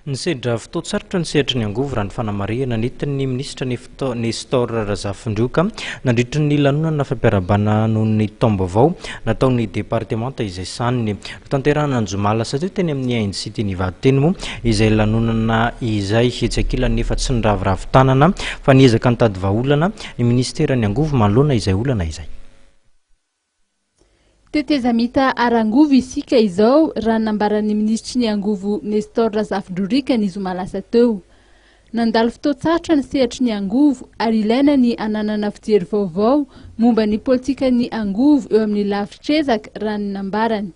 Nisedra fotoan-tsarotra ny sehatry ny angovo raha ny fanamarihana nentin'ny Ministra Nestor Razafindroriaka nandritry ny lanonana fiarahabana noho ny taom-baovao nataon'ny departementa izay sahininy tanterahana ny zoma lasa teny amin'ny A&C Ivato teny moa izay lanonana izay etsy ankilany nefa tsy niravitanana fa niezaka nitady vahaolana ny Ministra ny angovo manoloana izay olana izay. Tetezamita arangovo isika izao raha nambaran'ny Ministra ny angovo Nestor Razafindroriaka ny zoma lasa teo. Nandalo fotoan-tsarotra ny sehatry ny angovo ary ilaina ny ananana fijery vaovao momba ny politika ny angovo eo amin'ny lavitrezaka raha ny nambarany.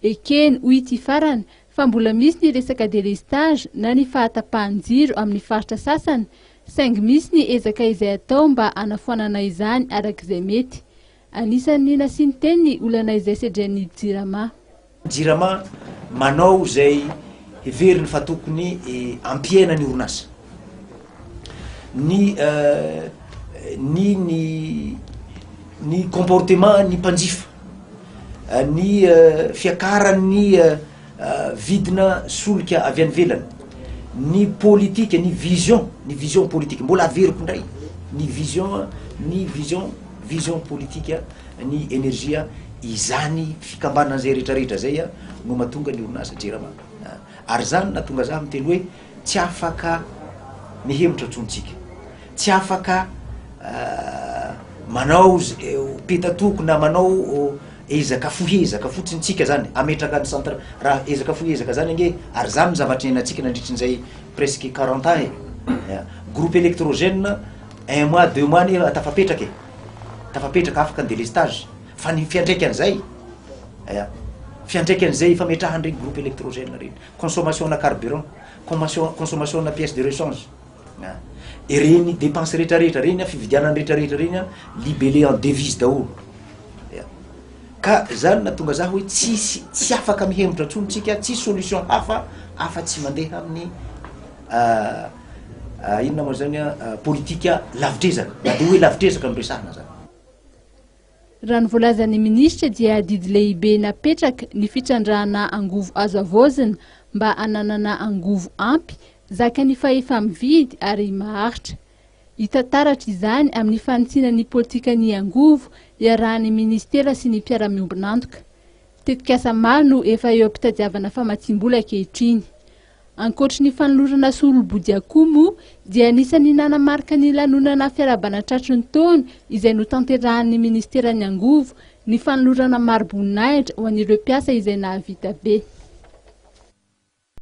Ekeny ho ity farany fa mbola misy ny resaka delestage na ny fahatapahan-jiro amin'ny faritra sasany saingy misy ny ezaka izay atao mba anafoanana izany arak'izay mety. Anisan'ny nasiany teny olana izay sedran'ny jirama manao zay heveriny fa tokony ampiena ny orinasa ny comportement ny mpanjifa ny fiakaran'ny vidina solika avy any velany ny politika ny vision politique mbola averiko ndray ny vision politika ny energia izany fikambanana zay rehetrarehetra zay no mahatonga ny orinasa jirama ary zany natonga za miteny hoe tsy afaka mihemitra tsontsika tsy afaka manao petatoko na manao ezaka fohezaka fotsintsika zany ametraka ny centre raha ezaka fohezaka zany nge ary zany zavatra nenantsika nandritrin'izay presque 40 ans groupe électrogène 1 mois 2 mois ny tafapetraka afaka ny délestage fa ny fiandraikan'izay fametrahany regny groupe électrogène reny consommation na carburant consommation na pièce de rechange reny dépense rehetrarehetra reny fividianany rehetrarehetra reny libellé en devise daholo ka zany natonga za hoe tsy afaka mihemitra tsontsika tsy solution hafa tsy mandeha amin'ny inona moa zany politika lavitrezaka na de hoe lavitrezaka miresahana zany. Raha ny voalazan'ny Ministra dia didy lehibe napetraka ny fitrandrahana angovo azo avozina mba ananana angovo ampy zaka ny fa efa mividy ary maharitra. Hitantaratra izany amin'ny fanitsinan'ny politika ny angovo iarahan'ny Ministera sy ny mpiara-miombonantoka. Tetikasa maro no efa eo ampitadiavana famatsim-bola ankehitriny. Ankoatry ny fanolorana solobody akomo dia anisan'ny nanamarika ny lanonana fiarahabana tratry ny taona izay notanterahan'ny Ministera ny angovo ny fanolorana maro boninahitra ho an'ireo mpiasa izay nahavita be.